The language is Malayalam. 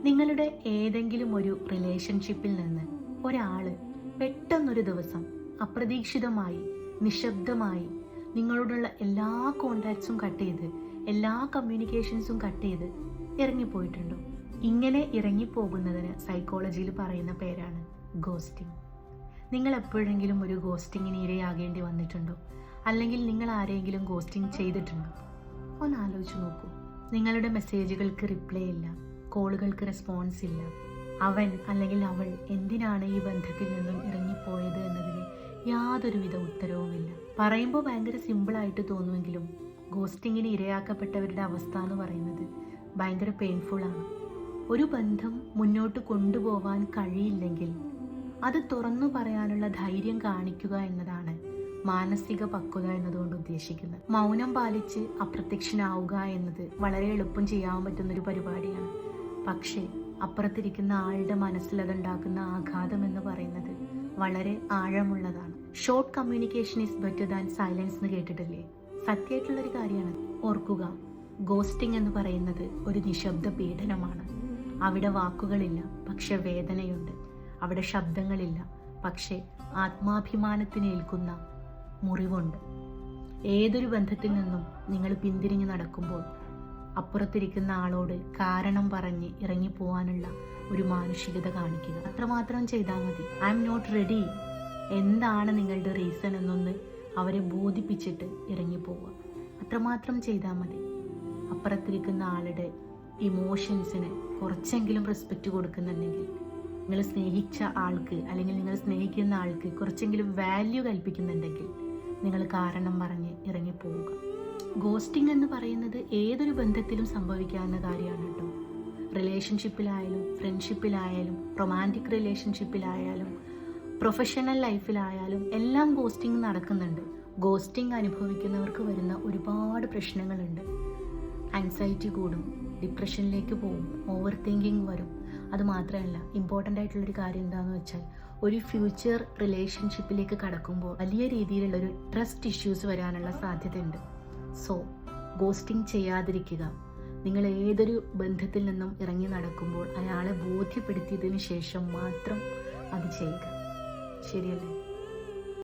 നിങ്ങളുടെ ഏതെങ്കിലും ഒരു റിലേഷൻഷിപ്പിൽ നിന്ന് ഒരാൾ പെട്ടെന്നൊരു ദിവസം അപ്രതീക്ഷിതമായി നിശബ്ദമായി നിങ്ങളോടുള്ള എല്ലാ കോണ്ടാക്ട്സും കട്ട് ചെയ്ത് എല്ലാ കമ്മ്യൂണിക്കേഷൻസും കട്ട് ചെയ്ത് ഇറങ്ങിപ്പോയിട്ടുണ്ടോ? ഇങ്ങനെ ഇറങ്ങിപ്പോകുന്നതിന് സൈക്കോളജിയിൽ പറയുന്ന പേരാണ് ഗോസ്റ്റിംഗ്. നിങ്ങൾ എപ്പോഴെങ്കിലും ഒരു ഗോസ്റ്റിങ്ങിന് ഇരയാകേണ്ടി വന്നിട്ടുണ്ടോ? അല്ലെങ്കിൽ നിങ്ങൾ ആരെങ്കിലും ഗോസ്റ്റിംഗ് ചെയ്തിട്ടുണ്ടോ? ഒന്ന് ആലോചിച്ച് നോക്കൂ. നിങ്ങളുടെ മെസ്സേജുകൾക്ക് റിപ്ലൈ ഇല്ല, കോളുകൾക്ക് റെസ്പോൺസ് ഇല്ല. അവൻ അല്ലെങ്കിൽ അവൾ എന്തിനാണ് ഈ ബന്ധത്തിൽ നിന്നും ഇറങ്ങിപ്പോയത് എന്നതിന് യാതൊരുവിധ ഉത്തരവുമില്ല. പറയുമ്പോൾ ഭയങ്കര സിമ്പിളായിട്ട് തോന്നുമെങ്കിലും ഗോസ്റ്റിങ്ങിന് ഇരയാക്കപ്പെട്ടവരുടെ അവസ്ഥ എന്ന് പറയുന്നത് ഭയങ്കര പെയിൻഫുള്ളാണ്. ഒരു ബന്ധം മുന്നോട്ട് കൊണ്ടുപോകാൻ കഴിയില്ലെങ്കിൽ അത് തുറന്നു പറയാനുള്ള ധൈര്യം കാണിക്കുക എന്നതാണ് മാനസിക പക്വത എന്നതുകൊണ്ട് ഉദ്ദേശിക്കുന്നത്. മൗനം പാലിച്ച് അപ്രത്യക്ഷനാവുക എന്നത് വളരെ എളുപ്പം ചെയ്യാൻ പറ്റുന്നൊരു പരിപാടിയാണ്. പക്ഷേ അപ്പുറത്തിരിക്കുന്ന ആളുടെ മനസ്സിൽ അതുണ്ടാക്കുന്ന ആഘാതം എന്ന് പറയുന്നത് വളരെ ആഴമുള്ളതാണ്. Short communication is better than silence എന്ന് കേട്ടിട്ടില്ലേ? സത്യമായിട്ടുള്ളൊരു കാര്യമാണ്. ഓർക്കുക, ഗോസ്റ്റിംഗ് എന്ന് പറയുന്നത് ഒരു നിശബ്ദ പീഡനമാണ്. അവിടെ വാക്കുകളില്ല, പക്ഷെ വേദനയുണ്ട്. അവിടെ ശബ്ദങ്ങളില്ല, പക്ഷെ ആത്മാഭിമാനത്തിനേൽക്കുന്ന മുറിവുണ്ട്. ഏതൊരു ബന്ധത്തിൽ നിന്നും നിങ്ങൾ പിന്തിരിഞ്ഞ് നടക്കുമ്പോൾ അപ്പുറത്തിരിക്കുന്ന ആളോട് കാരണം പറഞ്ഞ് ഇറങ്ങിപ്പോവാനുള്ള ഒരു മാനുഷികത കാണിക്കുക. അത്രമാത്രം ചെയ്താൽ മതി. ഐ എം നോട്ട് റെഡി, എന്താണ് നിങ്ങളുടെ റീസൺ എന്നൊന്ന് അവരെ ബോധിപ്പിച്ചിട്ട് ഇറങ്ങിപ്പോവുക. അത്രമാത്രം ചെയ്താൽ മതി. അപ്പുറത്തിരിക്കുന്ന ആളുടെ ഇമോഷൻസിന് കുറച്ചെങ്കിലും റെസ്പെക്റ്റ് കൊടുക്കുന്നുണ്ടെങ്കിൽ, നിങ്ങൾ സ്നേഹിച്ച ആൾക്ക് അല്ലെങ്കിൽ നിങ്ങൾ സ്നേഹിക്കുന്ന ആൾക്ക് കുറച്ചെങ്കിലും വാല്യൂ കൽപ്പിക്കുന്നുണ്ടെങ്കിൽ നിങ്ങൾ കാരണം പറഞ്ഞ് ഇറങ്ങിപ്പോവുക. ഗോസ്റ്റിംഗ് എന്ന് പറയുന്നത് ഏതൊരു ബന്ധത്തിലും സംഭവിക്കാവുന്ന കാര്യമാണ് കേട്ടോ. റിലേഷൻഷിപ്പിലായാലും ഫ്രണ്ട്ഷിപ്പിലായാലും റൊമാൻറ്റിക് റിലേഷൻഷിപ്പിലായാലും പ്രൊഫഷണൽ ലൈഫിലായാലും എല്ലാം ഗോസ്റ്റിംഗ് നടക്കുന്നുണ്ട്. ഗോസ്റ്റിംഗ് അനുഭവിക്കുന്നവർക്ക് വരുന്ന ഒരുപാട് പ്രശ്നങ്ങളുണ്ട്. ആൻസൈറ്റി കൂടും, ഡിപ്രഷനിലേക്ക് പോകും, ഓവർ തിങ്കിങ് വരും. അതുമാത്രമല്ല, ഇമ്പോർട്ടൻ്റ് ആയിട്ടുള്ളൊരു കാര്യം എന്താണെന്ന് വെച്ചാൽ ഒരു ഫ്യൂച്ചർ റിലേഷൻഷിപ്പിലേക്ക് കടക്കുമ്പോൾ വലിയ രീതിയിലുള്ളൊരു ട്രസ്റ്റ് ഇഷ്യൂസ് വരാനുള്ള സാധ്യതയുണ്ട്. സോ ഗോസ്റ്റിംഗ് ചെയ്യാതിരിക്കുക. നിങ്ങൾ ഏതൊരു ബന്ധത്തിൽ നിന്നും ഇറങ്ങി നടക്കുമ്പോൾ അയാളെ ബോധ്യപ്പെടുത്തിയതിന് ശേഷം മാത്രം അത് ചെയ്യുക. ശരിയല്ലേ?